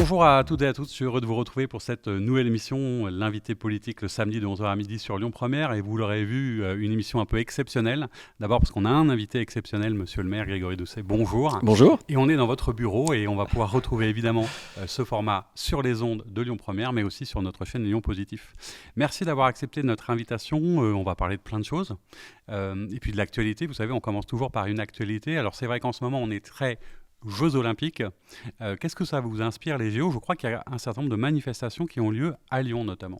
Bonjour à toutes et à tous, je suis heureux de vous retrouver pour cette nouvelle émission, l'invité politique le samedi de 11h à midi sur Lyon Première. Et vous l'aurez vu, une émission un peu exceptionnelle. D'abord parce qu'on a un invité exceptionnel, monsieur le maire Grégory Doucet. Bonjour. Bonjour. Et on est dans votre bureau et on va pouvoir retrouver évidemment ce format sur les ondes de Lyon Première, mais aussi sur notre chaîne Lyon Positif. Merci d'avoir accepté notre invitation. On va parler de plein de choses. Et puis de l'actualité, vous savez, on commence toujours par une actualité. Alors c'est vrai qu'en ce moment, on est très Jeux Olympiques. Qu'est-ce que ça vous inspire, les JO ? Je crois qu'il y a un certain nombre de manifestations qui ont lieu à Lyon notamment.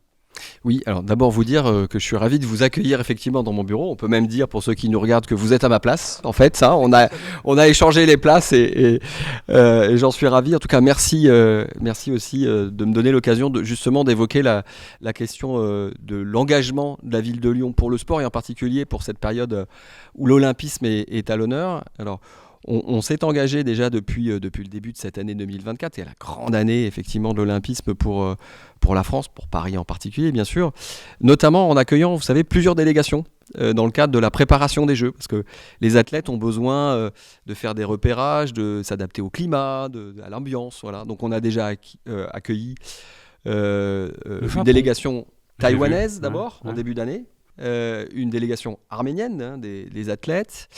Oui, alors d'abord vous dire que je suis ravi de vous accueillir effectivement dans mon bureau. On peut même dire pour ceux qui nous regardent que vous êtes à ma place. En fait, ça, on a échangé les places et j'en suis ravi. En tout cas, merci aussi de me donner l'occasion justement d'évoquer la question de l'engagement de la ville de Lyon pour le sport et en particulier pour cette période où l'olympisme est à l'honneur. Alors, on s'est engagé déjà depuis le début de cette année 2024, et la grande année effectivement de l'olympisme pour la France, pour Paris en particulier bien sûr, notamment en accueillant, vous savez, plusieurs délégations dans le cadre de la préparation des Jeux, parce que les athlètes ont besoin de faire des repérages, de s'adapter au climat, à l'ambiance, voilà. Donc on a déjà accueilli une délégation taïwanaise d'abord en début d'année. Une délégation arménienne des athlètes,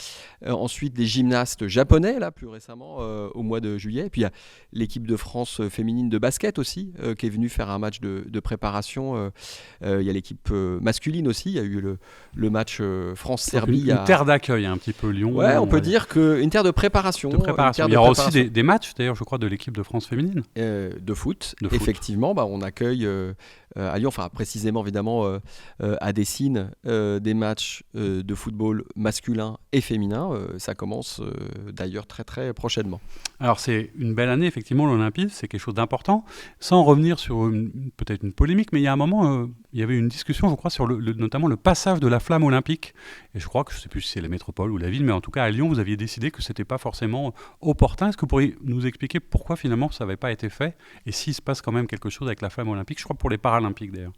ensuite des gymnastes japonais là plus récemment au mois de juillet, et puis il y a l'équipe de France féminine de basket aussi qui est venue faire un match de préparation. Il y a l'équipe masculine aussi, il y a eu le match France-Serbie. Une terre d'accueil un petit peu Lyon. Ouais, on peut dire qu'une terre de préparation. Il y aura aussi des matchs d'ailleurs, je crois, de l'équipe de France féminine. De foot. Effectivement, on accueille à Lyon, enfin précisément évidemment à Dessines, des matchs de football masculin et féminin. Ça commence d'ailleurs très très prochainement. Alors c'est une belle année effectivement, l'Olympisme, c'est quelque chose d'important. Sans revenir sur peut-être une polémique, mais il y a un moment, il y avait une discussion, je crois, sur notamment le passage de la flamme olympique. Et je crois que je ne sais plus si c'est la métropole ou la ville, mais en tout cas à Lyon, vous aviez décidé que ce n'était pas forcément opportun. Est-ce que vous pourriez nous expliquer pourquoi finalement ça n'avait pas été fait et s'il se passe quand même quelque chose avec la flamme olympique, je crois pour les Paralympiques d'ailleurs.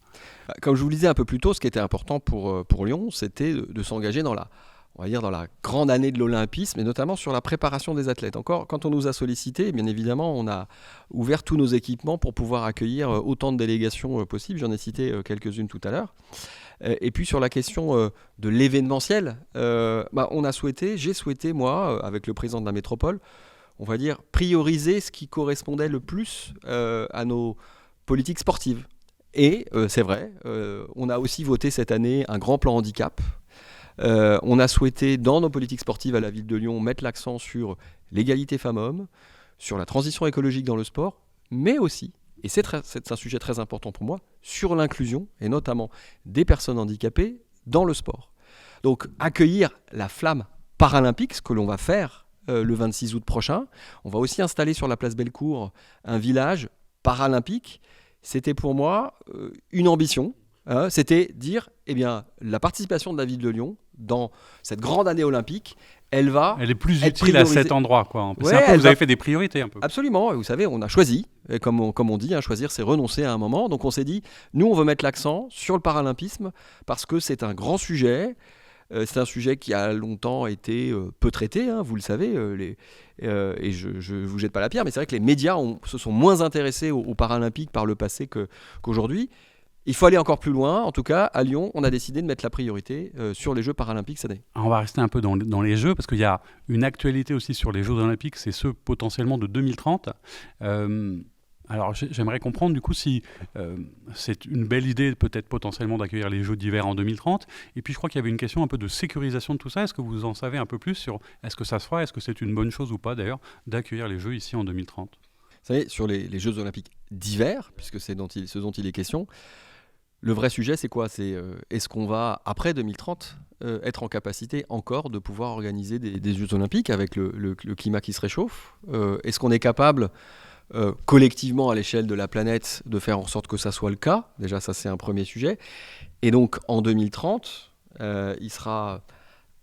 Comme je vous le disais un peu plus tôt, ce qui était important pour Lyon, c'était de s'engager dans la grande année de l'olympisme, et notamment sur la préparation des athlètes. Encore, quand on nous a sollicité, bien évidemment, on a ouvert tous nos équipements pour pouvoir accueillir autant de délégations possibles. J'en ai cité quelques-unes tout à l'heure. Et puis sur la question de l'événementiel, j'ai souhaité, moi, avec le président de la métropole, on va dire, prioriser ce qui correspondait le plus à nos politiques sportives. Et c'est vrai, on a aussi voté cette année un grand plan handicap. On a souhaité, dans nos politiques sportives à la ville de Lyon, mettre l'accent sur l'égalité femmes-hommes, sur la transition écologique dans le sport, mais aussi, et c'est un sujet très important pour moi, sur l'inclusion, et notamment des personnes handicapées dans le sport. Donc accueillir la flamme paralympique, ce que l'on va faire le 26 août prochain. On va aussi installer sur la place Bellecour un village paralympique. C'était pour moi une ambition. C'était dire, la participation de la ville de Lyon dans cette grande année olympique, elle est plus utile priorisée à cet endroit, quoi. Vous avez fait des priorités un peu. Absolument. Et vous savez, on a choisi, et comme on dit, choisir c'est renoncer à un moment. Donc on s'est dit, nous on veut mettre l'accent sur le paralympisme parce que c'est un grand sujet. C'est un sujet qui a longtemps été peu traité, vous le savez, et je ne vous jette pas la pierre, mais c'est vrai que les médias se sont moins intéressés aux Paralympiques par le passé qu'aujourd'hui. Il faut aller encore plus loin. En tout cas, à Lyon, on a décidé de mettre la priorité sur les Jeux Paralympiques cette année. On va rester un peu dans les Jeux, parce qu'il y a une actualité aussi sur les Jeux Olympiques, c'est ceux potentiellement de 2030. Alors j'aimerais comprendre du coup si c'est une belle idée peut-être potentiellement d'accueillir les Jeux d'hiver en 2030. Et puis je crois qu'il y avait une question un peu de sécurisation de tout ça. Est-ce que vous en savez un peu plus sur est-ce que ça se fera, est-ce que c'est une bonne chose ou pas d'ailleurs d'accueillir les Jeux ici en 2030 ? Vous savez, sur les Jeux Olympiques d'hiver, puisque c'est ce dont il est question, le vrai sujet, c'est quoi ? C'est est-ce qu'on va, après 2030, être en capacité encore de pouvoir organiser des Jeux Olympiques avec le climat qui se réchauffe ? Est-ce qu'on est capable, collectivement à l'échelle de la planète, de faire en sorte que ça soit le cas ? Déjà, ça, c'est un premier sujet. Et donc, en 2030, il sera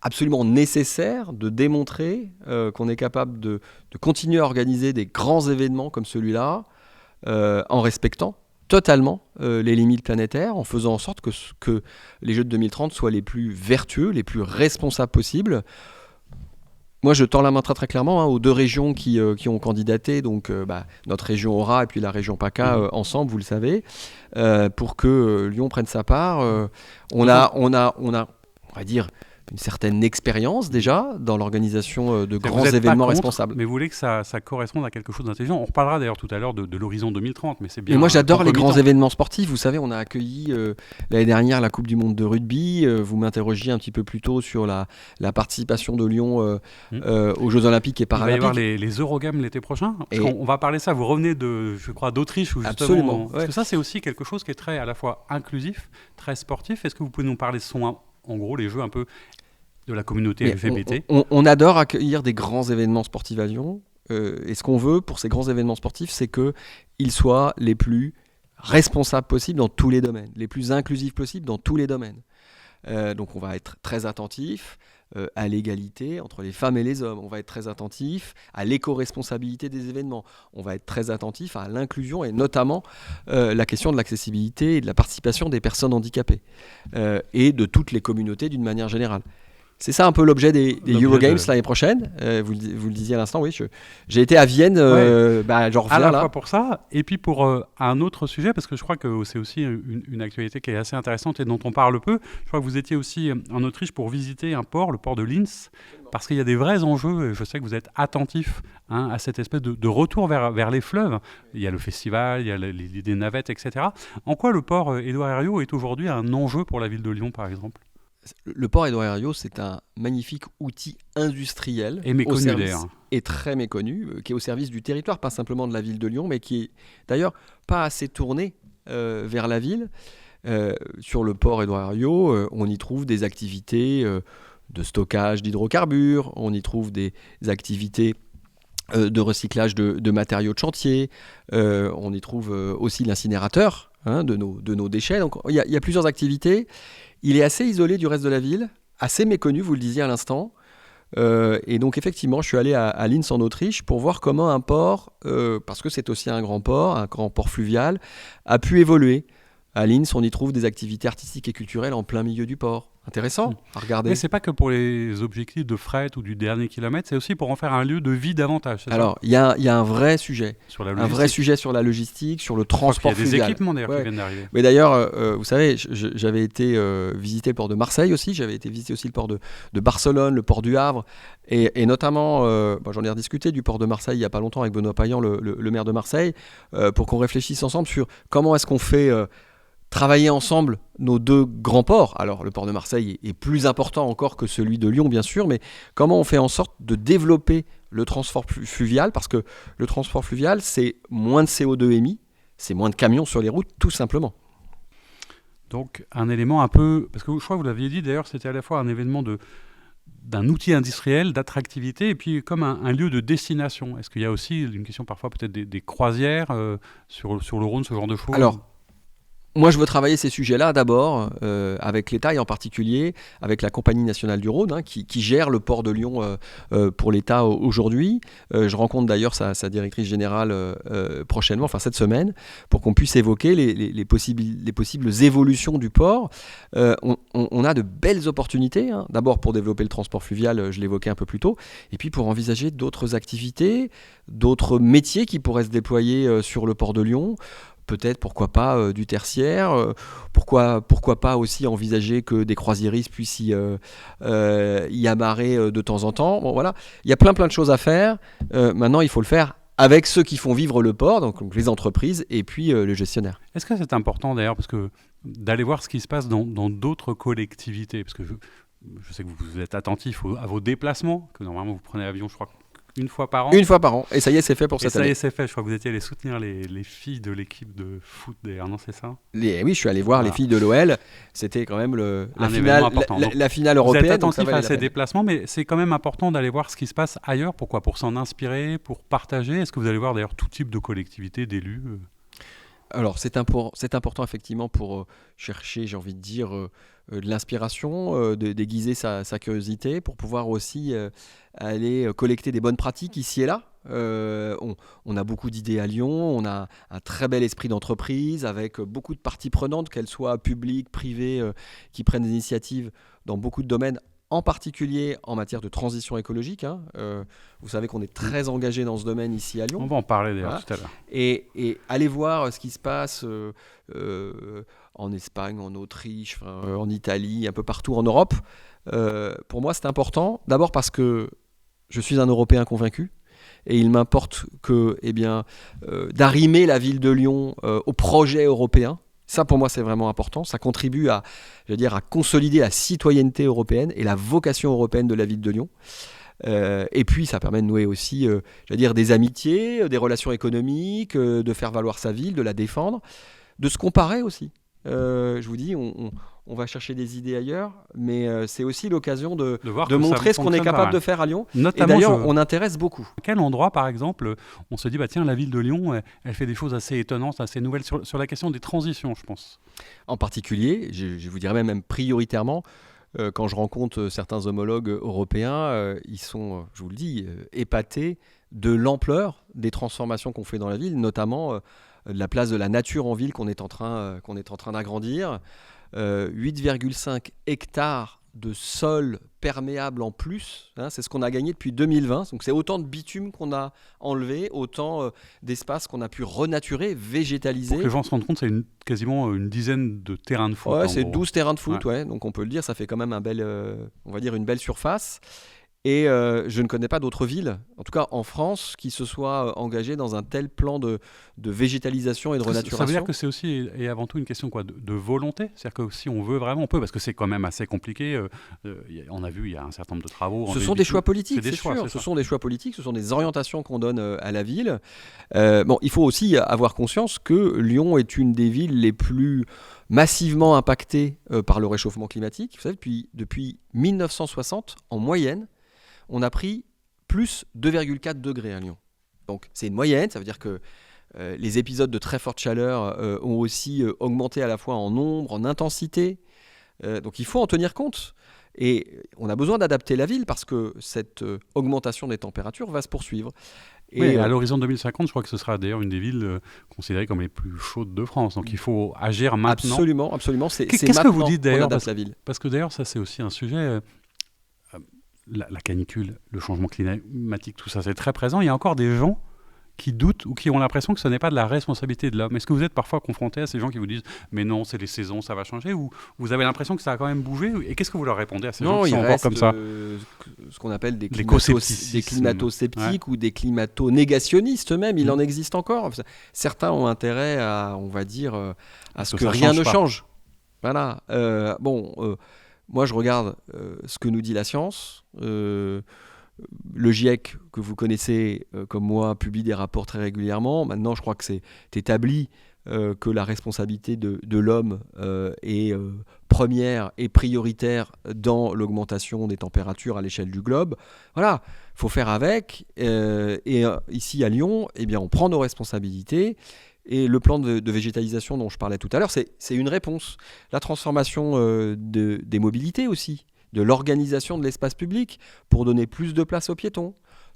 absolument nécessaire de démontrer qu'on est capable de continuer à organiser des grands événements comme celui-là en respectant totalement les limites planétaires, en faisant en sorte que les Jeux de 2030 soient les plus vertueux, les plus responsables possibles. Moi, je tends la main très très clairement aux deux régions qui ont candidaté, donc notre région Aura et puis la région PACA ensemble, vous le savez, pour que Lyon prenne sa part. On va dire, une certaine expérience déjà dans l'organisation de grands événements responsables. Mais vous voulez que ça corresponde à quelque chose d'intelligent. On reparlera d'ailleurs tout à l'heure de l'horizon 2030, mais c'est bien. Mais moi j'adore les grands événements sportifs. Vous savez, on a accueilli l'année dernière la Coupe du Monde de rugby. Vous m'interrogiez un petit peu plus tôt sur la participation de Lyon aux Jeux Olympiques et Paralympiques. Il va y avoir les Eurogames l'été prochain. On va parler de ça. Vous revenez je crois, d'Autriche. Où justement, absolument. Parce que ça, c'est aussi quelque chose qui est très à la fois inclusif, très sportif. Est-ce que vous pouvez nous parler de en gros, les jeux un peu de la communauté LGBT. On adore accueillir des grands événements sportifs à Lyon. Et ce qu'on veut pour ces grands événements sportifs, c'est qu'ils soient les plus responsables possibles dans tous les domaines, les plus inclusifs possibles dans tous les domaines. Donc on va être très attentif à l'égalité entre les femmes et les hommes. On va être très attentif à l'éco-responsabilité des événements. On va être très attentif à l'inclusion et notamment la question de l'accessibilité et de la participation des personnes handicapées et de toutes les communautés d'une manière générale. C'est ça un peu l'objet des Eurogames l'année prochaine. Vous le disiez à l'instant, oui. J'ai été à Vienne, j'en reviens à la là. fois pour ça, et puis pour un autre sujet, parce que je crois que c'est aussi une actualité qui est assez intéressante et dont on parle peu. Je crois que vous étiez aussi en Autriche pour visiter un port, le port de Linz, parce qu'il y a des vrais enjeux, et je sais que vous êtes attentif à cette espèce de retour vers les fleuves. Il y a le festival, il y a des navettes, etc. En quoi le port Édouard Herriot est aujourd'hui un enjeu pour la ville de Lyon, par exemple ? Le port Édouard Herriot, c'est un magnifique outil industriel et méconnu d'ailleurs. Et très méconnu, qui est au service du territoire, pas simplement de la ville de Lyon, mais qui est d'ailleurs pas assez tourné vers la ville. Sur le port Édouard Herriot, on y trouve des activités de stockage d'hydrocarbures, on y trouve des activités de recyclage de matériaux de chantier, on y trouve aussi l'incinérateur de nos déchets. Donc il y a plusieurs activités. Il est assez isolé du reste de la ville, assez méconnu, vous le disiez à l'instant. Et donc effectivement, je suis allé à Linz en Autriche pour voir comment un port, parce que c'est aussi un grand port fluvial, a pu évoluer. À Linz, on y trouve des activités artistiques et culturelles en plein milieu du port. Intéressant à regarder. Mais c'est pas que pour les objectifs de fret ou du dernier kilomètre, c'est aussi pour en faire un lieu de vie davantage. Alors, il y a un vrai sujet. Sur la un vrai sujet sur la logistique, sur le transport fluvial. Il y a des équipements d'ailleurs qui viennent d'arriver. Mais d'ailleurs, vous savez, j'avais été visiter le port de Marseille aussi, j'avais été visiter aussi le port de Barcelone, le port du Havre, et notamment, j'en ai rediscuté du port de Marseille il n'y a pas longtemps avec Benoît Payan, le maire de Marseille, pour qu'on réfléchisse ensemble sur comment est-ce qu'on fait... travailler ensemble nos deux grands ports. Alors, le port de Marseille est plus important encore que celui de Lyon, bien sûr, mais comment on fait en sorte de développer le transport fluvial, parce que le transport fluvial, c'est moins de CO2 émis, c'est moins de camions sur les routes, tout simplement. Donc, un élément un peu... Parce que je crois que vous l'aviez dit, d'ailleurs, c'était à la fois un événement d'un outil industriel, d'attractivité, et puis comme un lieu de destination. Est-ce qu'il y a aussi une question parfois peut-être des croisières sur le Rhône, ce genre de choses ? Alors, moi, je veux travailler ces sujets-là d'abord avec l'État et en particulier avec la Compagnie nationale du Rhône qui gère le port de Lyon pour l'État aujourd'hui. Je rencontre d'ailleurs sa directrice générale prochainement, enfin cette semaine, pour qu'on puisse évoquer les possibles évolutions du port. On a de belles opportunités, d'abord pour développer le transport fluvial, je l'évoquais un peu plus tôt, et puis pour envisager d'autres activités, d'autres métiers qui pourraient se déployer sur le port de Lyon. Peut-être, pourquoi pas, du tertiaire, pourquoi pas aussi envisager que des croisiéristes puissent y amarrer de temps en temps. Bon, voilà, il y a plein de choses à faire. Maintenant, il faut le faire avec ceux qui font vivre le port, donc les entreprises et puis le gestionnaire. Est-ce que c'est important d'ailleurs d'aller voir ce qui se passe dans d'autres collectivités ? Parce que je sais que vous êtes attentif à vos déplacements, que normalement vous prenez l'avion, je crois, une fois par an. Une fois par an. Et ça y est, c'est fait pour cette année. Et ça y est, c'est fait. Je crois que vous étiez allé soutenir les filles de l'équipe de foot d'ailleurs, non, c'est ça ? Oui, je suis allé voir les filles de l'OL. C'était quand même la finale européenne. Vous êtes attentif à ces déplacements, mais c'est quand même important d'aller voir ce qui se passe ailleurs. Pourquoi ? Pour s'en inspirer, pour partager. Est-ce que vous allez voir d'ailleurs tout type de collectivités, d'élus ? Alors, c'est important effectivement pour chercher, j'ai envie de dire, de l'inspiration, déguiser sa curiosité, pour pouvoir aussi aller collecter des bonnes pratiques ici et là. On a beaucoup d'idées à Lyon, on a un très bel esprit d'entreprise avec beaucoup de parties prenantes, qu'elles soient publiques, privées, qui prennent des initiatives dans beaucoup de domaines en particulier en matière de transition écologique. Vous savez qu'on est très engagé dans ce domaine ici à Lyon. On va en parler d'ailleurs tout à l'heure. Et allez voir ce qui se passe en Espagne, en Autriche, en Italie, un peu partout en Europe. Pour moi, c'est important. D'abord parce que je suis un Européen convaincu. Et il m'importe d'arrimer la ville de Lyon au projet européen. Ça, pour moi, c'est vraiment important. Ça contribue à consolider la citoyenneté européenne et la vocation européenne de la ville de Lyon. Et puis, ça permet de nouer aussi, des amitiés, des relations économiques, de faire valoir sa ville, de la défendre, de se comparer aussi. Je vous dis, on va chercher des idées ailleurs, mais c'est aussi l'occasion de montrer ce qu'on est capable de faire à Lyon. Notamment, et d'ailleurs, on intéresse beaucoup. À quel endroit, par exemple, on se dit, tiens, la ville de Lyon, elle fait des choses assez étonnantes, assez nouvelles sur la question des transitions, je pense. En particulier, je vous dirais même prioritairement, quand je rencontre certains homologues européens, ils sont, je vous le dis, épatés de l'ampleur des transformations qu'on fait dans la ville, notamment de la place de la nature en ville qu'on est en train d'agrandir. 8,5 hectares de sol perméable en plus, c'est ce qu'on a gagné depuis 2020. Donc c'est autant de bitume qu'on a enlevé, autant d'espace qu'on a pu renaturer, végétaliser. Pour que les gens se rendent compte, c'est quasiment une dizaine de terrains de foot. Ouais, c'est 12 terrains de foot, donc on peut le dire, ça fait quand même une belle surface. Et je ne connais pas d'autres villes, en tout cas en France, qui se soient engagées dans un tel plan de végétalisation et de renaturation. Ça veut dire que c'est aussi et avant tout une question de volonté. C'est-à-dire que si on veut vraiment, on peut, parce que c'est quand même assez compliqué. On a vu, il y a un certain nombre de travaux. Ce sont des choix politiques, c'est sûr. Ce sont des choix politiques, ce sont des orientations qu'on donne à la ville. Il faut aussi avoir conscience que Lyon est une des villes les plus massivement impactées par le réchauffement climatique. Vous savez, depuis 1960, en moyenne, on a pris plus 2,4 degrés à Lyon. Donc c'est une moyenne, ça veut dire que les épisodes de très forte chaleur ont aussi augmenté à la fois en nombre, en intensité. Donc il faut en tenir compte. Et on a besoin d'adapter la ville parce que cette augmentation des températures va se poursuivre. Et à l'horizon 2050, je crois que ce sera d'ailleurs une des villes considérées comme les plus chaudes de France. Donc il faut agir maintenant. Absolument. Qu'est-ce que vous dites d'ailleurs la ville. Parce que d'ailleurs, ça c'est aussi un sujet... La canicule, le changement climatique, tout ça, c'est très présent. Il y a encore des gens qui doutent ou qui ont l'impression que ce n'est pas de la responsabilité de l'homme. Est-ce que vous êtes parfois confronté à ces gens qui vous disent « mais non, c'est les saisons, ça va changer » ou vous avez l'impression que ça a quand même bougé? Et qu'est-ce que vous leur répondez à ces gens qui sont encore comme ça? Ce qu'on appelle des climato-sceptiques ou des climato-négationnistes même, il en existe encore. Certains ont intérêt à, on va dire, à ce que rien ne change. Voilà. Moi, je regarde ce que nous dit la science. Le GIEC, que vous connaissez comme moi, publie des rapports très régulièrement. Maintenant, je crois que c'est établi que la responsabilité de l'homme est première et prioritaire dans l'augmentation des températures à l'échelle du globe. Voilà, il faut faire avec. Et ici à Lyon, on prend nos responsabilités. Et le plan de végétalisation dont je parlais tout à l'heure, c'est une réponse. La transformation des mobilités aussi, de l'organisation de l'espace public pour donner plus de place aux piétons,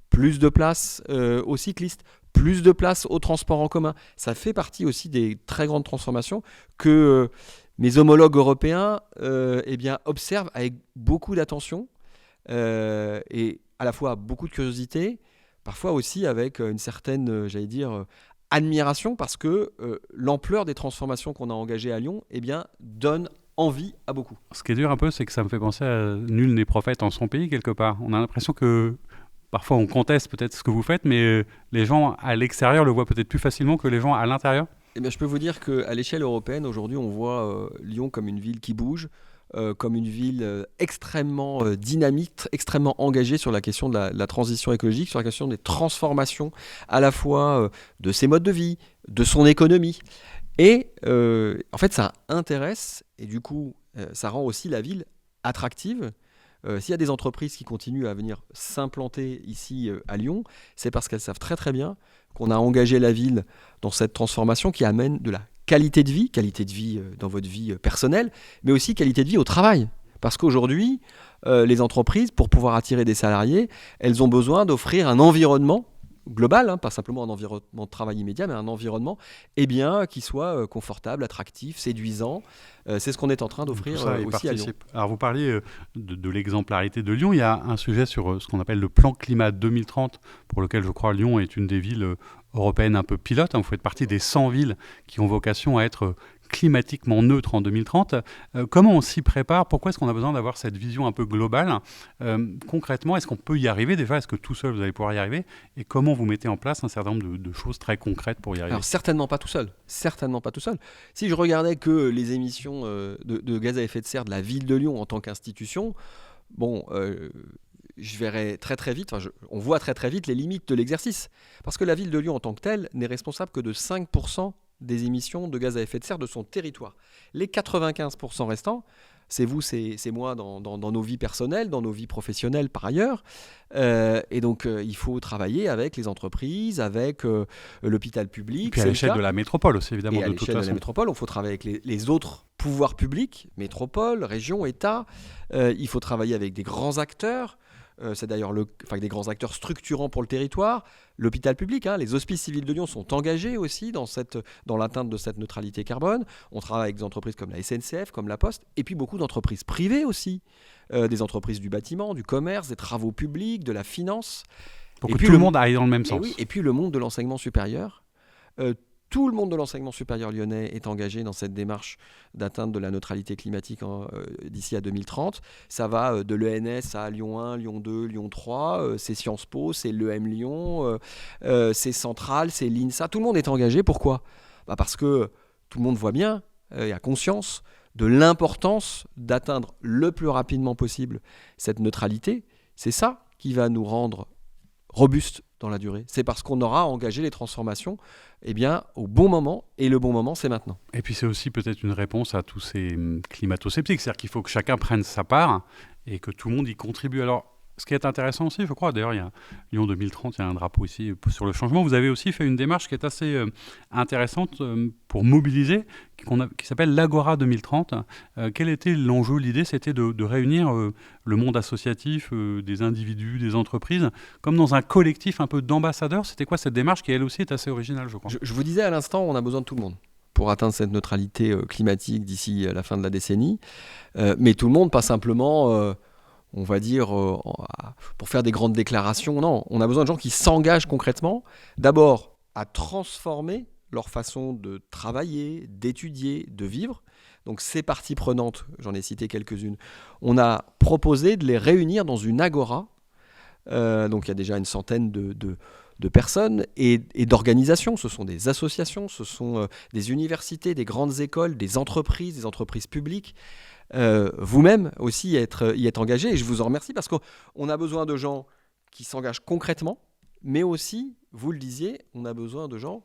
plus de place aux cyclistes, plus de place aux transports en commun. Ça fait partie aussi des très grandes transformations que mes homologues européens observent avec beaucoup d'attention et à la fois beaucoup de curiosité, parfois aussi avec une certaine, admiration parce que l'ampleur des transformations qu'on a engagées à Lyon donne envie à beaucoup. Ce qui est dur un peu, c'est que ça me fait penser à nul n'est prophète en son pays quelque part. On a l'impression que parfois on conteste peut-être ce que vous faites, mais les gens à l'extérieur le voient peut-être plus facilement que les gens à l'intérieur. Je peux vous dire qu'à l'échelle européenne, aujourd'hui, on voit Lyon comme une ville qui bouge, comme une ville extrêmement dynamique, extrêmement engagée sur la question de la transition écologique, sur la question des transformations à la fois de ses modes de vie, de son économie. Et en fait, ça intéresse et du coup, ça rend aussi la ville attractive. S'il y a des entreprises qui continuent à venir s'implanter ici à Lyon, c'est parce qu'elles savent très très bien qu'on a engagé la ville dans cette transformation qui amène de la qualité de vie dans votre vie personnelle, mais aussi qualité de vie au travail. Parce qu'aujourd'hui, les entreprises, pour pouvoir attirer des salariés, elles ont besoin d'offrir un environnement global, hein, pas simplement un environnement de travail immédiat, mais un environnement qui soit confortable, attractif, séduisant. C'est ce qu'on est en train d'offrir aussi à Lyon. Alors vous parliez de l'exemplarité de Lyon. Il y a un sujet sur ce qu'on appelle le plan climat 2030, pour lequel je crois Lyon est une des villes européennes un peu pilote. Vous faites partie des 100 villes qui ont vocation à être climatiquement neutre en 2030. Comment on s'y prépare? Pourquoi est-ce qu'on a besoin d'avoir cette vision un peu globale? Concrètement, est-ce qu'on peut y arriver? Déjà, est-ce que tout seul vous allez pouvoir y arriver? Et comment vous mettez en place un certain nombre de choses très concrètes pour y arriver? Alors certainement pas tout seul. Certainement pas tout seul. Si je regardais que les émissions de gaz à effet de serre de la ville de Lyon en tant qu'institution, je verrais très très vite, on voit très très vite les limites de l'exercice. Parce que la ville de Lyon en tant que telle n'est responsable que de 5% des émissions de gaz à effet de serre de son territoire. Les 95% restants, c'est vous, c'est moi dans nos vies personnelles, dans nos vies professionnelles par ailleurs. Et donc, il faut travailler avec les entreprises, avec l'hôpital public. Et puis à l'échelle de la métropole aussi, évidemment. Et à l'échelle de la métropole, il faut travailler avec les autres pouvoirs publics, métropole, région, État. Il faut travailler avec des grands acteurs. C'est d'ailleurs des grands acteurs structurants pour le territoire. L'hôpital public, les hospices civils de Lyon sont engagés aussi dans l'atteinte de cette neutralité carbone. On travaille avec des entreprises comme la SNCF, comme la Poste, et puis beaucoup d'entreprises privées aussi, des entreprises du bâtiment, du commerce, des travaux publics, de la finance. Pour que tout le monde aille dans le même sens. Et puis le monde de l'enseignement supérieur. Tout le monde de l'enseignement supérieur lyonnais est engagé dans cette démarche d'atteinte de la neutralité climatique d'ici à 2030. Ça va de l'ENS à Lyon 1, Lyon 2, Lyon 3, c'est Sciences Po, c'est l'EM Lyon, c'est Centrale, c'est l'INSA. Tout le monde est engagé. Pourquoi ? Parce que tout le monde voit bien et a conscience de l'importance d'atteindre le plus rapidement possible cette neutralité. C'est ça qui va nous rendre robustes dans la durée. C'est parce qu'on aura engagé les transformations au bon moment, et le bon moment, c'est maintenant. Et puis c'est aussi peut-être une réponse à tous ces climato-sceptiques, c'est-à-dire qu'il faut que chacun prenne sa part et que tout le monde y contribue. Alors, ce qui est intéressant aussi, je crois, d'ailleurs, il y a Lyon 2030, il y a un drapeau ici sur le changement. Vous avez aussi fait une démarche qui est assez intéressante pour mobiliser, qui s'appelle l'Agora 2030. Quel était l'enjeu? L'idée, c'était de réunir le monde associatif, des individus, des entreprises, comme dans un collectif un peu d'ambassadeurs. C'était quoi cette démarche qui, elle aussi, est assez originale, je crois? Je vous disais à l'instant, on a besoin de tout le monde pour atteindre cette neutralité climatique d'ici la fin de la décennie. Mais tout le monde, pas simplement... on va dire, pour faire des grandes déclarations. Non, on a besoin de gens qui s'engagent concrètement, d'abord à transformer leur façon de travailler, d'étudier, de vivre. Donc ces parties prenantes, j'en ai cité quelques-unes, on a proposé de les réunir dans une agora. Donc il y a déjà une centaine de personnes et d'organisations. Ce sont des associations, ce sont des universités, des grandes écoles, des entreprises publiques. Vous-même aussi y êtes engagé, et je vous en remercie parce qu'on a besoin de gens qui s'engagent concrètement, mais aussi, vous le disiez, on a besoin de gens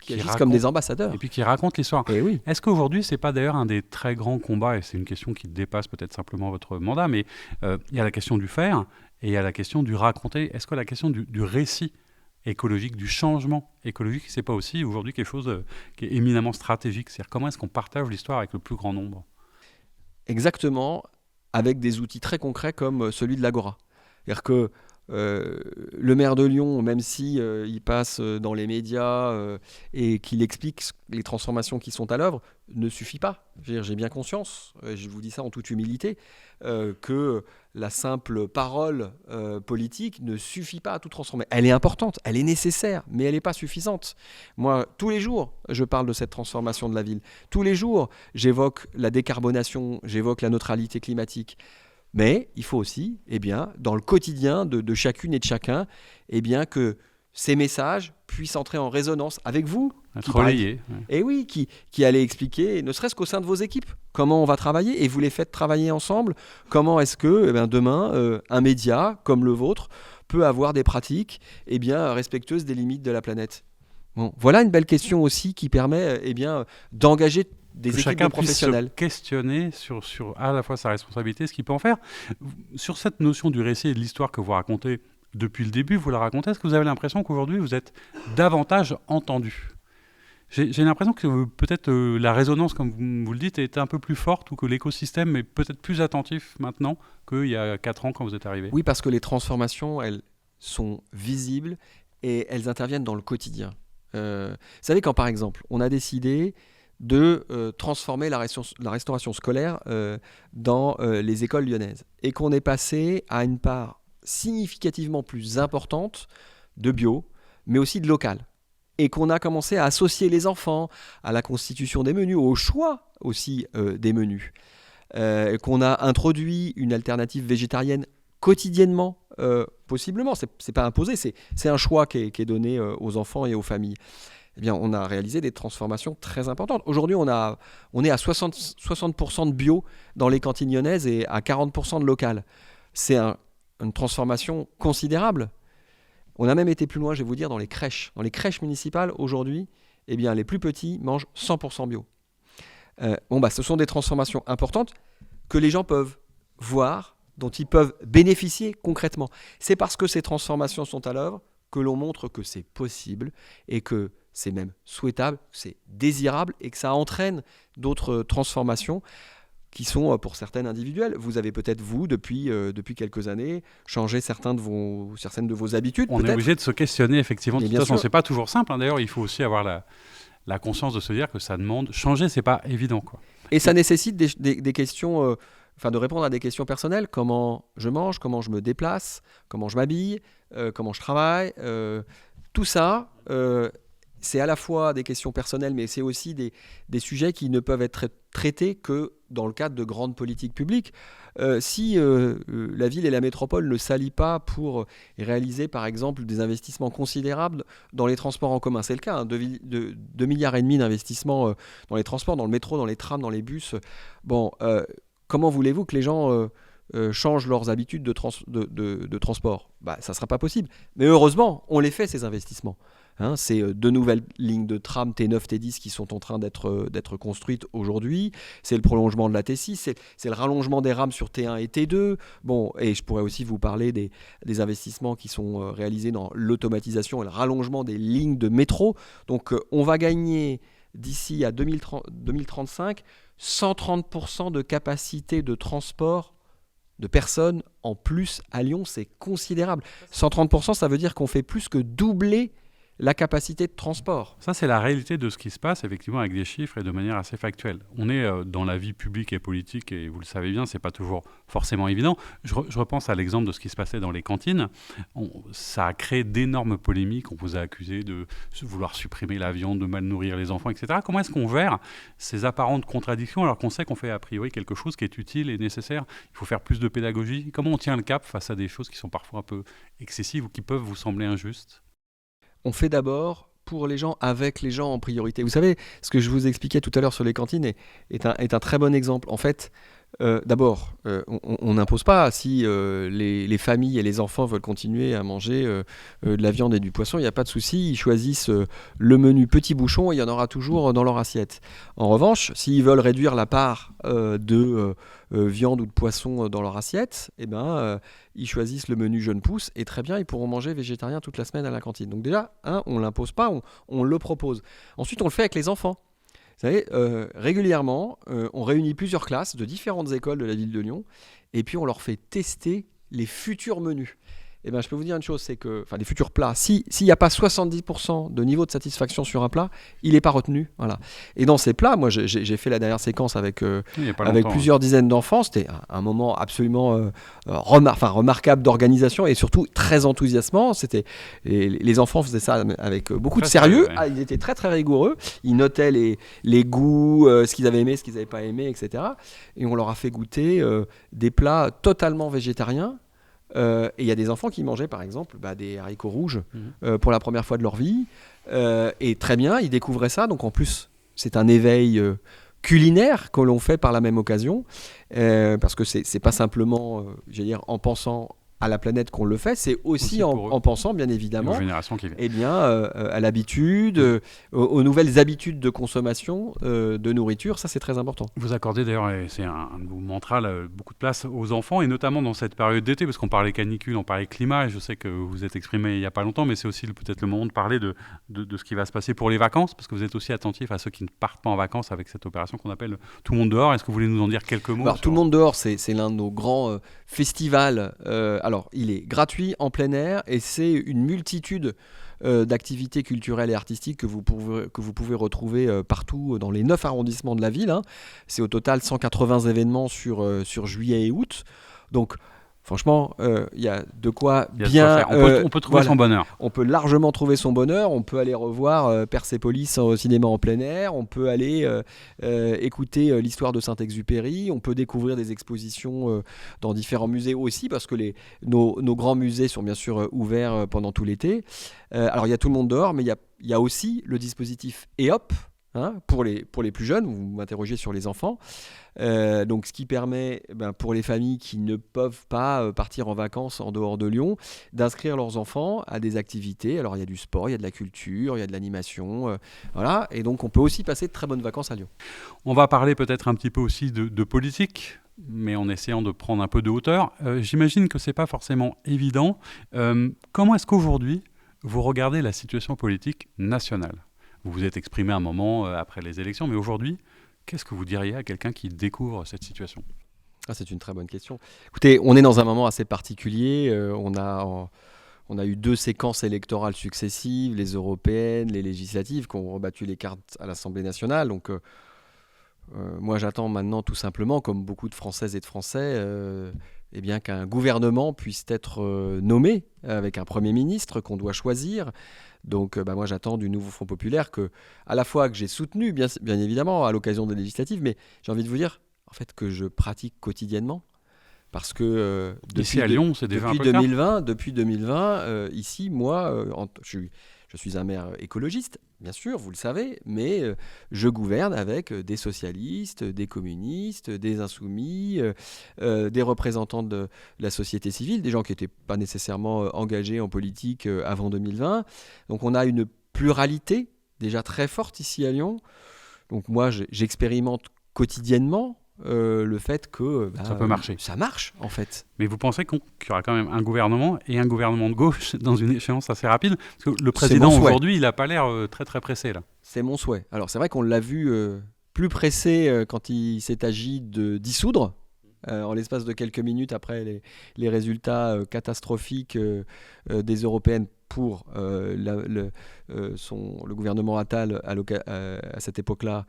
qui agissent comme des ambassadeurs. Et puis qui racontent l'histoire. Et oui. Est-ce qu'aujourd'hui, c'est pas d'ailleurs un des très grands combats, et c'est une question qui dépasse peut-être simplement votre mandat, mais il y a la question du faire et il y a la question du raconter. Est-ce que la question du récit écologique, du changement écologique, c'est pas aussi aujourd'hui quelque chose qui est éminemment stratégique? C'est-à-dire comment est-ce qu'on partage l'histoire avec le plus grand nombre? Exactement, avec des outils très concrets comme celui de l'Agora. C'est-à-dire que le maire de Lyon, même si il passe dans les médias et qu'il explique les transformations qui sont à l'œuvre, ne suffit pas. J'ai bien conscience, je vous dis ça en toute humilité, que la simple parole politique ne suffit pas à tout transformer. Elle est importante, elle est nécessaire, mais elle n'est pas suffisante. Moi, tous les jours, je parle de cette transformation de la ville. Tous les jours, j'évoque la décarbonation, j'évoque la neutralité climatique. Mais il faut aussi, dans le quotidien de chacune et de chacun, que ces messages puissent entrer en résonance avec vous. Être relayés. Et oui, qui allez expliquer, ne serait-ce qu'au sein de vos équipes, comment on va travailler, et vous les faites travailler ensemble. Comment est-ce que demain, un média comme le vôtre peut avoir des pratiques respectueuses des limites de la planète? Bon, voilà une belle question aussi qui permet d'engager des équipes chacun professionnels. Puisse se questionner sur à la fois sa responsabilité, ce qu'il peut en faire. Sur cette notion du récit et de l'histoire que vous racontez depuis le début, vous la racontez, est-ce que vous avez l'impression qu'aujourd'hui vous êtes davantage entendu? J'ai l'impression que peut-être la résonance, comme vous le dites, est un peu plus forte, ou que l'écosystème est peut-être plus attentif maintenant qu'il y a 4 ans quand vous êtes arrivé. Oui, parce que les transformations, elles sont visibles, et elles interviennent dans le quotidien. Vous savez, quand par exemple, on a décidé de transformer la restauration scolaire dans les écoles lyonnaises et qu'on est passé à une part significativement plus importante de bio, mais aussi de local. Et qu'on a commencé à associer les enfants à la constitution des menus, au choix aussi des menus. Qu'on a introduit une alternative végétarienne quotidiennement, possiblement. C'est pas imposé, c'est un choix qui est donné aux enfants et aux familles. Eh bien, on a réalisé des transformations très importantes. Aujourd'hui, on est à 60% de bio dans les cantines lyonnaises et à 40% de local. C'est une transformation considérable. On a même été plus loin, je vais vous dire, dans les crèches. Dans les crèches municipales, aujourd'hui, eh bien, les plus petits mangent 100% bio. Ce sont des transformations importantes que les gens peuvent voir, dont ils peuvent bénéficier concrètement. C'est parce que ces transformations sont à l'œuvre que l'on montre que c'est possible et que c'est même souhaitable, c'est désirable et que ça entraîne d'autres transformations qui sont pour certaines individuelles. Vous avez peut-être, vous, depuis quelques années, changé certaines de vos habitudes. On est obligé de se questionner, effectivement. De toute façon, c'est pas toujours simple. D'ailleurs, il faut aussi avoir la conscience de se dire que ça demande... Changer, c'est pas évident, quoi. Et ça nécessite des questions... de répondre à des questions personnelles. Comment je mange, comment je me déplace, comment je m'habille, comment je travaille. Tout ça... c'est à la fois des questions personnelles, mais c'est aussi des sujets qui ne peuvent être traités que dans le cadre de grandes politiques publiques. Si la ville et la métropole ne s'allient pas pour réaliser, par exemple, des investissements considérables dans les transports en commun, c'est le cas, 2,5 milliards d'investissements dans les transports, dans le métro, dans les trams, dans les bus. Comment voulez-vous que les gens... changent leurs habitudes de transport? Ça ne sera pas possible. Mais heureusement, on les fait, ces investissements. C'est 2 nouvelles lignes de tram T9, T10 qui sont en train d'être construites aujourd'hui. C'est le prolongement de la T6, c'est le rallongement des rames sur T1 et T2. Et je pourrais aussi vous parler des investissements qui sont réalisés dans l'automatisation et le rallongement des lignes de métro. Donc on va gagner d'ici à 2035 130% de capacité de transport de personnes en plus à Lyon. C'est considérable. 130%, ça veut dire qu'on fait plus que doubler la capacité de transport. Ça, c'est la réalité de ce qui se passe, effectivement, avec des chiffres et de manière assez factuelle. On est dans la vie publique et politique, et vous le savez bien, c'est pas toujours forcément évident. Je repense à l'exemple de ce qui se passait dans les cantines. Ça a créé d'énormes polémiques. On vous a accusé de vouloir supprimer la viande, de mal nourrir les enfants, etc. Comment est-ce qu'on gère ces apparentes contradictions alors qu'on sait qu'on fait a priori quelque chose qui est utile et nécessaire? Il faut faire plus de pédagogie. Comment on tient le cap face à des choses qui sont parfois un peu excessives ou qui peuvent vous sembler injustes? On fait d'abord pour les gens, avec les gens en priorité. Vous savez, ce que je vous expliquais tout à l'heure sur les cantines est un très bon exemple. En fait, d'abord, on n'impose pas. Si les familles et les enfants veulent continuer à manger de la viande et du poisson, il n'y a pas de souci. Ils choisissent le menu petit bouchon et il y en aura toujours dans leur assiette. En revanche, s'ils veulent réduire la part de viande ou de poisson dans leur assiette, ils choisissent le menu jeune pousse et très bien, ils pourront manger végétarien toute la semaine à la cantine. Donc déjà, on ne l'impose pas, on le propose. Ensuite, on le fait avec les enfants. Vous savez, régulièrement, on réunit plusieurs classes de différentes écoles de la ville de Lyon et puis on leur fait tester les futurs menus. Je peux vous dire une chose, c'est que, des futurs plats, s'il n'y a pas 70% de niveau de satisfaction sur un plat, il n'est pas retenu. Voilà. Et dans ces plats, moi j'ai fait la dernière séquence avec plusieurs dizaines d'enfants. C'était un moment absolument remarquable d'organisation et surtout très enthousiasmant. Les enfants faisaient ça avec beaucoup de sérieux. Ils étaient très très rigoureux. Ils notaient les goûts, ce qu'ils avaient aimé, ce qu'ils n'avaient pas aimé, etc. Et on leur a fait goûter des plats totalement végétariens. Et il y a des enfants qui mangeaient par exemple des haricots rouges pour la première fois de leur vie et très bien, ils découvraient ça, donc en plus c'est un éveil culinaire que l'on fait par la même occasion parce que c'est pas simplement en pensant à la planète qu'on le fait, c'est aussi en pensant bien évidemment à l'habitude, aux nouvelles habitudes de consommation de nourriture. Ça c'est très important. Vous accordez d'ailleurs, et c'est un de vos mantras, beaucoup de place aux enfants et notamment dans cette période d'été, parce qu'on parlait canicule, on parlait climat et je sais que vous êtes exprimé il n'y a pas longtemps, mais c'est aussi peut-être le moment de parler de ce qui va se passer pour les vacances, parce que vous êtes aussi attentif à ceux qui ne partent pas en vacances avec cette opération qu'on appelle Tout le monde dehors. Est-ce que vous voulez nous en dire quelques mots? Tout le monde dehors, c'est l'un de nos grands festivals. Alors, il est gratuit en plein air et c'est une multitude d'activités culturelles et artistiques que vous pouvez retrouver partout dans les 9 arrondissements de la ville. Hein. C'est au total 180 événements sur juillet et août. Donc, franchement, il y a de quoi bien... On peut trouver son bonheur. On peut largement trouver son bonheur. On peut aller revoir Persépolis au cinéma en plein air. On peut aller écouter l'histoire de Saint-Exupéry. On peut découvrir des expositions dans différents musées aussi, parce que nos grands musées sont bien sûr ouverts pendant tout l'été. Alors, il y a tout le monde dehors, mais il y a aussi le dispositif EOP, hein, pour les plus jeunes. Vous m'interrogez sur les enfants. Donc, ce qui permet pour les familles qui ne peuvent pas partir en vacances en dehors de Lyon, d'inscrire leurs enfants à des activités. Alors, il y a du sport, il y a de la culture, il y a de l'animation. Voilà. Et donc, on peut aussi passer de très bonnes vacances à Lyon. On va parler peut-être un petit peu aussi de politique, mais en essayant de prendre un peu de hauteur. J'imagine que ce n'est pas forcément évident. Comment est-ce qu'aujourd'hui, vous regardez la situation politique nationale ? Vous vous êtes exprimé un moment après les élections, mais aujourd'hui, qu'est-ce que vous diriez à quelqu'un qui découvre cette situation ? C'est une très bonne question. Écoutez, on est dans un moment assez particulier. On a eu 2 séquences électorales successives, les européennes, les législatives, qui ont rebattu les cartes à l'Assemblée nationale. Donc, moi, j'attends maintenant tout simplement, comme beaucoup de Françaises et de Français, qu'un gouvernement puisse être nommé avec un Premier ministre qu'on doit choisir. Donc, moi, j'attends du nouveau Front populaire à la fois que j'ai soutenu, bien évidemment, à l'occasion des législatives, mais j'ai envie de vous dire, en fait, que je pratique quotidiennement. Parce que ici à Lyon, c'est déjà un peu le cas. Depuis 2020, ici, moi, je suis un maire écologiste, bien sûr, vous le savez, mais je gouverne avec des socialistes, des communistes, des insoumis, des représentants de la société civile, des gens qui n'étaient pas nécessairement engagés en politique avant 2020. Donc on a une pluralité déjà très forte ici à Lyon. Donc moi, j'expérimente quotidiennement le fait que ça peut marcher. Ça marche en fait. Mais vous pensez qu'il y aura quand même un gouvernement et un gouvernement de gauche dans une échéance assez rapide ? Parce que le président aujourd'hui, il n'a pas l'air très très pressé là. C'est mon souhait. Alors c'est vrai qu'on l'a vu plus pressé quand il s'est agi de dissoudre. En l'espace de quelques minutes après les résultats catastrophiques des européennes pour le gouvernement Attal à cette époque-là.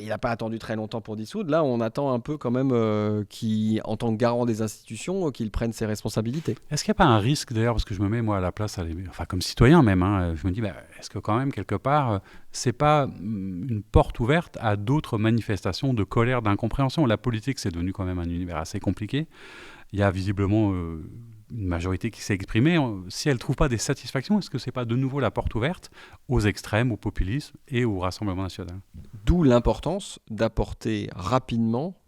Il n'a pas attendu très longtemps pour dissoudre. Là, on attend un peu quand même en tant que garant des institutions, qu'il prenne ses responsabilités. Est-ce qu'il n'y a pas un risque d'ailleurs, parce que je me mets moi à la place, comme citoyen même, hein, je me dis, est-ce que quand même quelque part, c'est pas une porte ouverte à d'autres manifestations de colère, d'incompréhension ? La politique, c'est devenu quand même un univers assez compliqué. Il y a visiblement une majorité qui s'est exprimée. Si elle ne trouve pas des satisfactions, est-ce que ce n'est pas de nouveau la porte ouverte aux extrêmes, au populisme et au Rassemblement national ? D'où l'importance d'apporter rapidement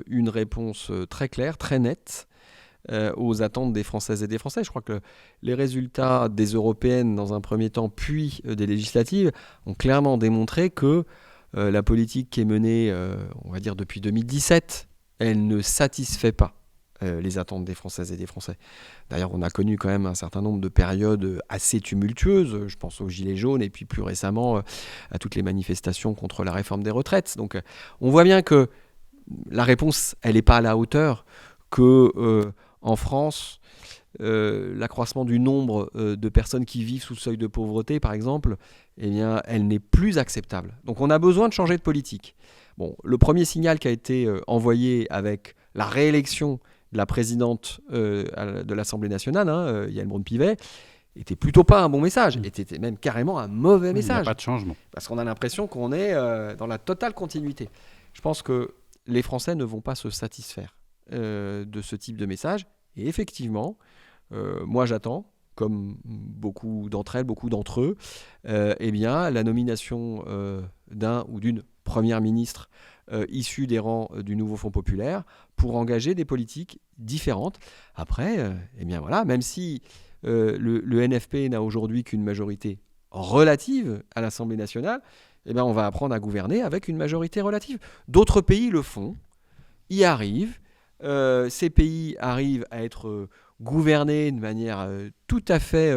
une réponse très claire, très nette aux attentes des Françaises et des Français. Je crois que les résultats des européennes dans un premier temps, puis des législatives, ont clairement démontré que la politique qui est menée, on va dire depuis 2017, elle ne satisfait pas les attentes des Françaises et des Français. D'ailleurs, on a connu quand même un certain nombre de périodes assez tumultueuses. Je pense aux Gilets jaunes et puis plus récemment à toutes les manifestations contre la réforme des retraites. Donc, on voit bien que la réponse, elle n'est pas à la hauteur, que en France, l'accroissement du nombre de personnes qui vivent sous le seuil de pauvreté, par exemple, elle n'est plus acceptable. Donc, on a besoin de changer de politique. Bon, le premier signal qui a été envoyé avec la réélection de la présidente de l'Assemblée nationale, Yaël Braun-Pivet, était plutôt pas un bon message, était même carrément un mauvais message. Il n'y a pas de changement. Parce qu'on a l'impression qu'on est dans la totale continuité. Je pense que les Français ne vont pas se satisfaire de ce type de message. Et effectivement, moi j'attends, comme beaucoup d'entre elles, beaucoup d'entre eux, la nomination d'un ou d'une première ministre issue des rangs du nouveau Front populaire pour engager des politiques différentes. Après, même si le NFP n'a aujourd'hui qu'une majorité relative à l'Assemblée nationale, on va apprendre à gouverner avec une majorité relative. D'autres pays le font, y arrivent. Ces pays arrivent à être gouvernés de manière tout à fait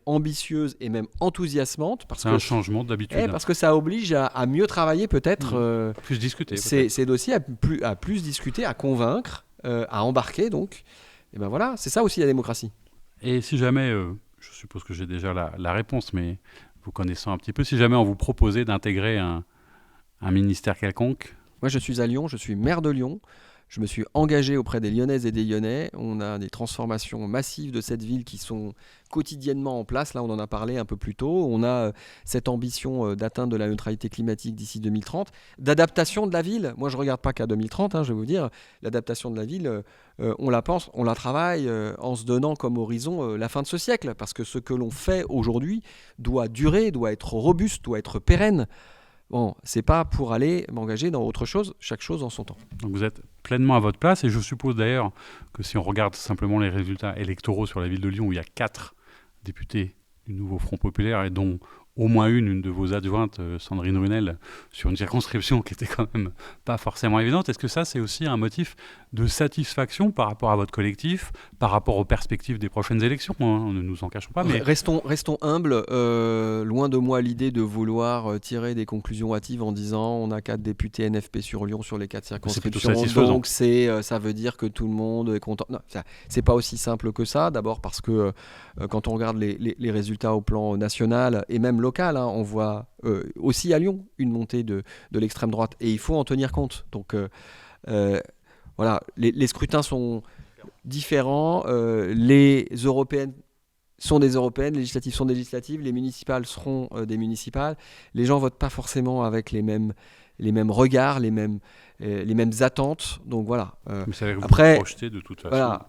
ambitieuse et même enthousiasmante. C'est un changement d'habitude. Parce que ça oblige à mieux travailler peut-être. Plus discuter. Ces dossiers, à plus discuter, à convaincre, à embarquer. Donc, c'est ça aussi la démocratie. Et si jamais je suppose que j'ai déjà la réponse, mais vous connaissant un petit peu, si jamais on vous proposait d'intégrer un ministère quelconque. Moi, je suis à Lyon, je suis maire de Lyon. Je me suis engagé auprès des Lyonnaises et des Lyonnais. On a des transformations massives de cette ville qui sont quotidiennement en place. Là, on en a parlé un peu plus tôt. On a cette ambition d'atteindre de la neutralité climatique d'ici 2030, d'adaptation de la ville. Moi, je ne regarde pas qu'à 2030, je vais vous dire. L'adaptation de la ville, on la pense, on la travaille en se donnant comme horizon la fin de ce siècle. Parce que ce que l'on fait aujourd'hui doit durer, doit être robuste, doit être pérenne. Bon, c'est pas pour aller m'engager dans autre chose, chaque chose en son temps. Donc vous êtes pleinement à votre place et je suppose d'ailleurs que si on regarde simplement les résultats électoraux sur la ville de Lyon où il y a 4 députés du nouveau Front Populaire et dont au moins une de vos adjointes, Sandrine Runel, sur une circonscription qui était quand même pas forcément évidente. Est-ce que ça, c'est aussi un motif de satisfaction par rapport à votre collectif, par rapport aux perspectives des prochaines élections, hein, ne nous en cachons pas. Mais... Restons humbles. Loin de moi l'idée de vouloir tirer des conclusions hâtives en disant on a 4 députés NFP sur Lyon sur les 4 circonscriptions. Donc ça veut dire que tout le monde est content. Non, c'est pas aussi simple que ça. D'abord parce que quand on regarde les résultats au plan national et même local, on voit aussi à Lyon une montée de l'extrême droite et il faut en tenir compte. Donc voilà, les scrutins sont différents. Les européennes sont des européennes, les législatives sont des législatives, les municipales seront des municipales. Les gens votent pas forcément avec les mêmes regards, les mêmes attentes. Donc voilà. Mais ça va vous après, projeter de toute façon. Voilà,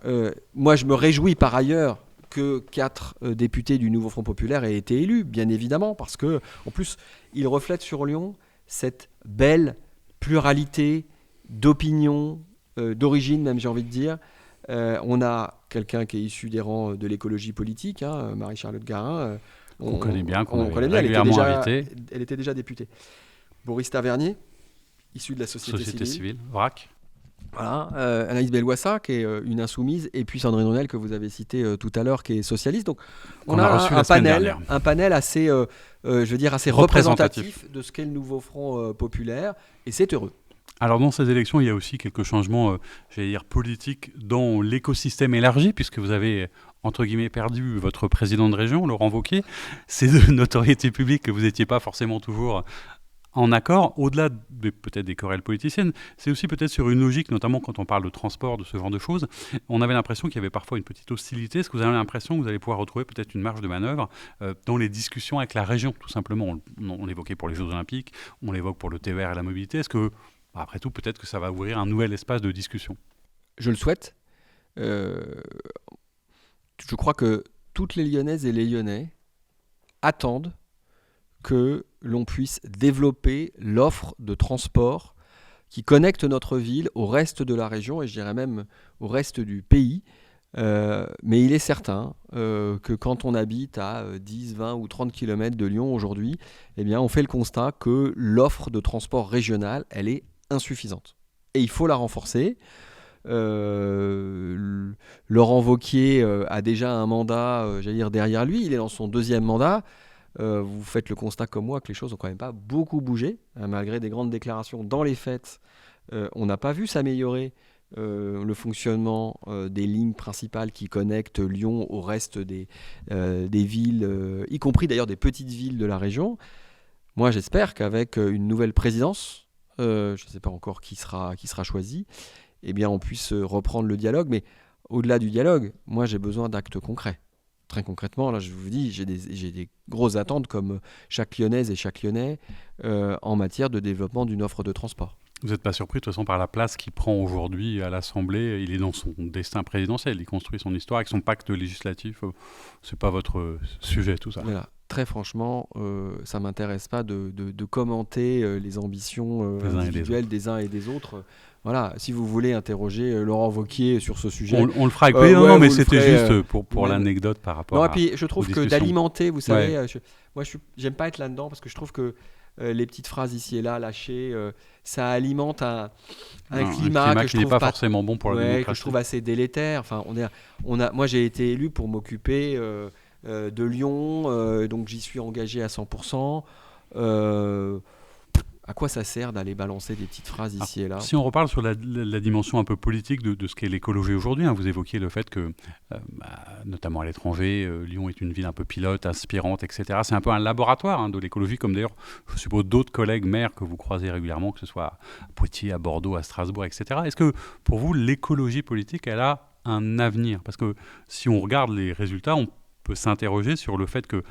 moi je me réjouis par ailleurs que 4 députés du nouveau Front Populaire aient été élus, bien évidemment, parce que en plus ils reflètent sur Lyon cette belle pluralité d'opinions, d'origine même, j'ai envie de dire. On a quelqu'un qui est issu des rangs de l'écologie politique, Marie-Charlotte Garin. On connaît bien, régulièrement invitée. Elle était déjà députée. Boris Tavernier, issu de la société civile. VRAC. Voilà, Anaïs Bellouassa, qui est une insoumise, et puis Sandrine Runel, que vous avez cité tout à l'heure, qui est socialiste. Donc on a un panel assez, assez représentatif de ce qu'est le nouveau Front Populaire, et c'est heureux. Alors dans ces élections, il y a aussi quelques changements, politiques dans l'écosystème élargi, puisque vous avez, entre guillemets, perdu votre président de région, Laurent Wauquiez. C'est de notoriété publique que vous n'étiez pas forcément toujours en accord, au-delà peut-être des querelles politiciennes, c'est aussi peut-être sur une logique, notamment quand on parle de transport, de ce genre de choses. On avait l'impression qu'il y avait parfois une petite hostilité. Est-ce que vous avez l'impression que vous allez pouvoir retrouver peut-être une marge de manœuvre dans les discussions avec la région, tout simplement? On l'évoquait pour les Jeux Olympiques, on l'évoque pour le TER et la mobilité. Est-ce que, après tout, peut-être que ça va ouvrir un nouvel espace de discussion? Je le souhaite. Je crois que toutes les Lyonnaises et les Lyonnais attendent que l'on puisse développer l'offre de transport qui connecte notre ville au reste de la région et je dirais même au reste du pays. Mais il est certain que quand on habite à 10, 20 ou 30 km de Lyon aujourd'hui, eh bien, on fait le constat que l'offre de transport régional, elle est insuffisante. Et il faut la renforcer. Laurent Wauquiez a déjà un mandat derrière lui. Il est dans son 2e mandat. Vous faites le constat comme moi que les choses n'ont quand même pas beaucoup bougé, malgré des grandes déclarations. Dans les faits, on n'a pas vu s'améliorer le fonctionnement des lignes principales qui connectent Lyon au reste des villes, y compris d'ailleurs des petites villes de la région. Moi, j'espère qu'avec une nouvelle présidence, je ne sais pas encore qui sera choisi, eh bien, on puisse reprendre le dialogue. Mais au-delà du dialogue, moi, j'ai besoin d'actes concrets. Très concrètement, là, je vous dis, j'ai des grosses attentes comme chaque Lyonnaise et chaque Lyonnais en matière de développement d'une offre de transport. Vous n'êtes pas surpris de toute façon par la place qu'il prend aujourd'hui à l'Assemblée? Il est dans son destin présidentiel, il construit son histoire avec son pacte législatif. C'est pas votre sujet, tout ça. Voilà. Très franchement, ça ne m'intéresse pas de commenter les ambitions individuelles des uns et des autres. Voilà, si vous voulez interroger Laurent Wauquiez sur ce sujet... On le fera avec plaisir, non, mais c'était juste pour l'anecdote par rapport et puis je trouve que d'alimenter, vous savez, moi j'aime pas être là-dedans parce que je trouve que les petites phrases ici et là lâchées, ça alimente un climat que je trouve pas forcément bon pour la démocratie. Que je trouve assez délétère. Enfin, moi j'ai été élu pour m'occuper de Lyon, donc j'y suis engagé à 100%. à quoi ça sert d'aller balancer des petites phrases ici et là? Si on reparle sur la dimension un peu politique de ce qu'est l'écologie aujourd'hui, vous évoquiez le fait que, notamment à l'étranger, Lyon est une ville un peu pilote, inspirante, etc. C'est un peu un laboratoire de l'écologie, comme d'ailleurs, je suppose, d'autres collègues maires que vous croisez régulièrement, que ce soit à Poitiers, à Bordeaux, à Strasbourg, etc. Est-ce que, pour vous, l'écologie politique, elle a un avenir? Parce que si on regarde les résultats, on peut s'interroger sur le fait que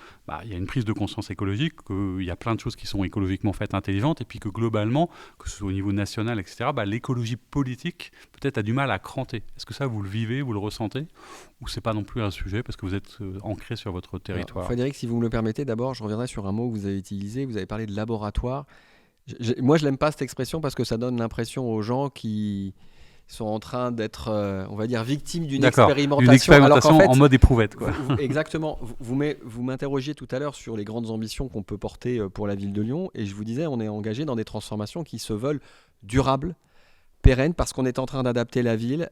y a une prise de conscience écologique, qu'il y a plein de choses qui sont écologiquement faites intelligentes, et puis que globalement, que ce soit au niveau national, etc., l'écologie politique peut-être a du mal à cranter. Est-ce que ça, vous le vivez, vous le ressentez, ou c'est pas non plus un sujet parce que vous êtes ancré sur votre territoire? Alors, Frédéric, si vous me le permettez, d'abord, je reviendrai sur un mot que vous avez utilisé. Vous avez parlé de laboratoire. Moi, je l'aime pas cette expression parce que ça donne l'impression aux gens qui sont en train d'être, on va dire, victimes d'une expérimentation. Une expérimentation alors qu'en fait, en mode éprouvette, quoi. Exactement. Vous m'interrogiez tout à l'heure sur les grandes ambitions qu'on peut porter pour la ville de Lyon, et je vous disais, on est engagé dans des transformations qui se veulent durables, pérennes, parce qu'on est en train d'adapter la ville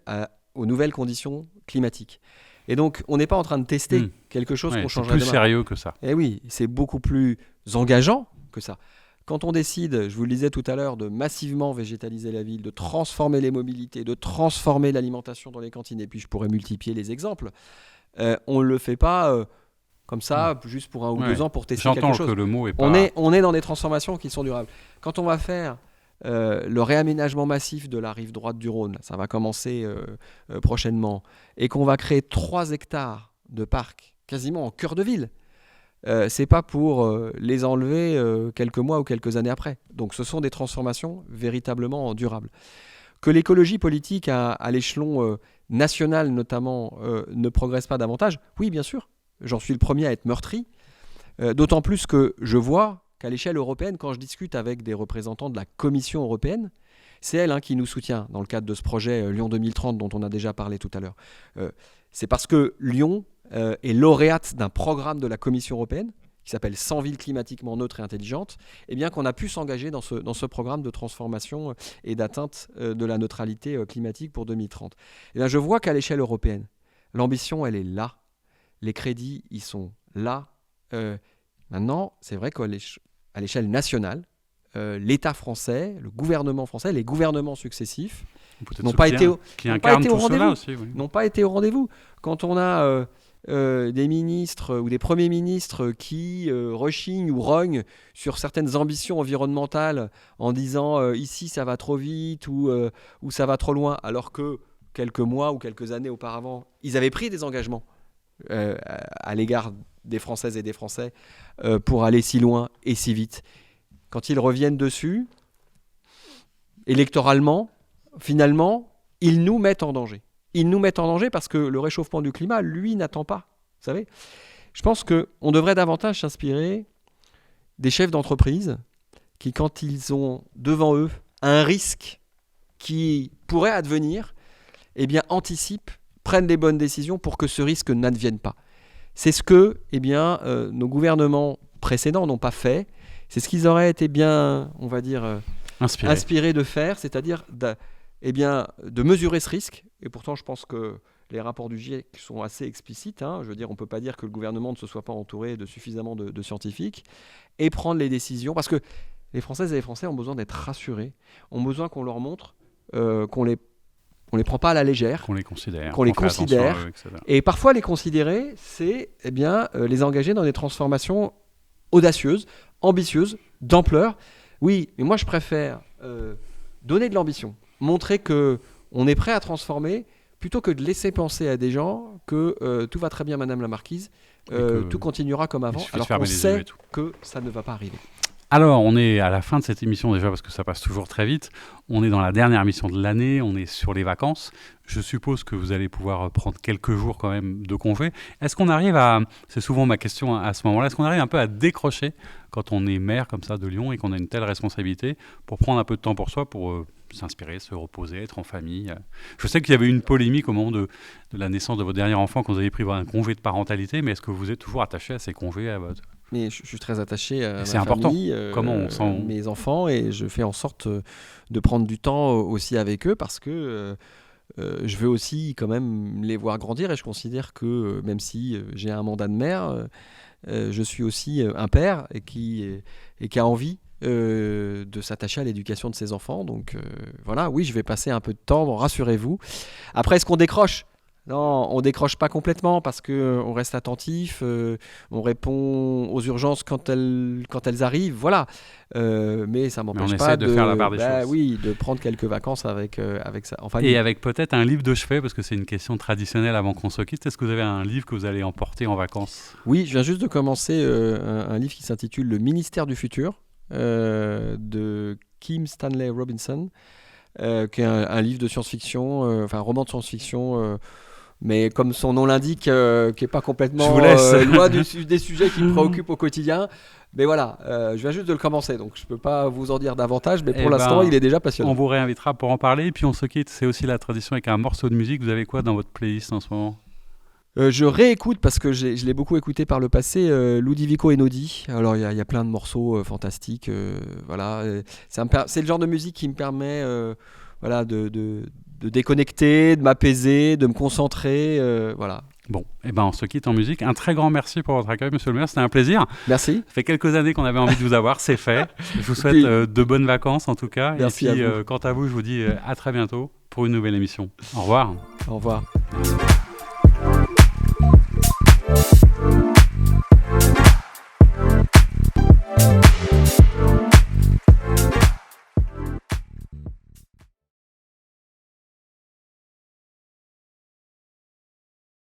aux nouvelles conditions climatiques. Et donc, on n'est pas en train de tester quelque chose qu'on changerait demain. C'est plus sérieux que ça. Eh oui, c'est beaucoup plus engageant que ça. Quand on décide, je vous le disais tout à l'heure, de massivement végétaliser la ville, de transformer les mobilités, de transformer l'alimentation dans les cantines, et puis je pourrais multiplier les exemples, on ne le fait pas comme ça, juste pour 1 ou 2 ans pour tester quelque chose. J'entends que le mot est pas... On est dans des transformations qui sont durables. Quand on va faire le réaménagement massif de la rive droite du Rhône, ça va commencer prochainement, et qu'on va créer 3 hectares de parcs quasiment en cœur de ville, c'est pas pour les enlever quelques mois ou quelques années après. Donc ce sont des transformations véritablement durables. Que l'écologie politique à l'échelon national notamment ne progresse pas davantage, oui bien sûr, j'en suis le premier à être meurtri, d'autant plus que je vois qu'à l'échelle européenne, quand je discute avec des représentants de la Commission européenne, c'est elle qui nous soutient dans le cadre de ce projet Lyon 2030 dont on a déjà parlé tout à l'heure. C'est parce que Lyon est lauréate d'un programme de la Commission européenne qui s'appelle 100 villes climatiquement neutres et intelligentes, et bien qu'on a pu s'engager dans ce programme de transformation et d'atteinte de la neutralité climatique pour 2030. Et bien je vois qu'à l'échelle européenne, l'ambition, elle est là. Les crédits, ils sont là. Maintenant, c'est vrai qu'à l'échelle nationale, l'État français, le gouvernement français, les gouvernements successifs n'ont pas été au rendez-vous. Quand on a des ministres ou des premiers ministres qui rechignent ou rognent sur certaines ambitions environnementales en disant ici ça va trop vite ou ça va trop loin, alors que quelques mois ou quelques années auparavant, ils avaient pris des engagements à l'égard des Françaises et des Français pour aller si loin et si vite. Quand ils reviennent dessus, électoralement, finalement, ils nous mettent en danger. Ils nous mettent en danger parce que le réchauffement du climat, lui, n'attend pas. Vous savez, je pense qu'on devrait davantage s'inspirer des chefs d'entreprise qui, quand ils ont devant eux un risque qui pourrait advenir, eh bien, anticipent, prennent les bonnes décisions pour que ce risque n'advienne pas. C'est ce que nos gouvernements précédents n'ont pas fait. C'est ce qu'ils auraient été bien, on va dire, inspirés de faire, c'est-à-dire de mesurer ce risque. Et pourtant, je pense que les rapports du GIEC sont assez explicites. Je veux dire, on ne peut pas dire que le gouvernement ne se soit pas entouré de suffisamment de scientifiques et prendre les décisions. Parce que les Françaises et les Français ont besoin d'être rassurés, ont besoin qu'on leur montre qu'on les prend pas à la légère, qu'on les considère, et parfois les considérer, c'est les engager dans des transformations audacieuses, ambitieuses, d'ampleur. Oui, mais moi je préfère donner de l'ambition, montrer que on est prêt à transformer, plutôt que de laisser penser à des gens que tout va très bien, Madame la Marquise, tout continuera comme avant, alors qu'on sait que ça ne va pas arriver. Alors, on est à la fin de cette émission déjà parce que ça passe toujours très vite. On est dans la dernière émission de l'année, on est sur les vacances. Je suppose que vous allez pouvoir prendre quelques jours quand même de congé. Est-ce qu'on arrive c'est souvent ma question à ce moment-là, est-ce qu'on arrive un peu à décrocher quand on est maire comme ça de Lyon et qu'on a une telle responsabilité pour prendre un peu de temps pour soi, pour s'inspirer, se reposer, être en famille? Je sais qu'il y avait une polémique au moment de la naissance de votre dernier enfant quand vous avez pris un congé de parentalité, mais est-ce que vous êtes toujours attaché à ces congés Mais je suis très attaché à ma important. famille, Comment on sent... mes enfants, et je fais en sorte de prendre du temps aussi avec eux parce que je veux aussi quand même les voir grandir, et je considère que même si j'ai un mandat de maire, je suis aussi un père et qui a envie de s'attacher à l'éducation de ses enfants. Donc voilà, oui, je vais passer un peu de temps, bon, rassurez-vous. Après, est-ce qu'on décroche ? Non, on décroche pas complètement parce qu'on reste attentif, on répond aux urgences quand elles arrivent, voilà. Mais ça m'empêche pas de faire la part des choses. Oui, de prendre quelques vacances avec ça. En famille. Et avec peut-être un livre de chevet, parce que c'est une question traditionnelle avant qu'on se quitte. Est-ce que vous avez un livre que vous allez emporter en vacances ? Oui, je viens juste de commencer un livre qui s'intitule Le Ministère du Futur de Kim Stanley Robinson, qui est un livre de science-fiction, un roman de science-fiction. Mais comme son nom l'indique, qui n'est pas complètement loin des sujets qui me préoccupent au quotidien. Mais voilà, je viens juste de le commencer, donc je ne peux pas vous en dire davantage, mais pour l'instant, il est déjà passionnant. On vous réinvitera pour en parler, et puis on se quitte. C'est aussi la tradition avec un morceau de musique. Vous avez quoi dans votre playlist en ce moment ? Je réécoute, parce que je l'ai beaucoup écouté par le passé, Ludovico Einaudi. Alors, il y a plein de morceaux fantastiques. Voilà. C'est le genre de musique qui me permet de déconnecter, de m'apaiser, de me concentrer, voilà. Bon, on se quitte en musique. Un très grand merci pour votre accueil, monsieur le maire, c'était un plaisir. Merci. Ça fait quelques années qu'on avait envie de vous avoir, c'est fait. Je vous souhaite de bonnes vacances en tout cas. Merci. Et puis, quant à vous, je vous dis à très bientôt pour une nouvelle émission. Au revoir. Au revoir.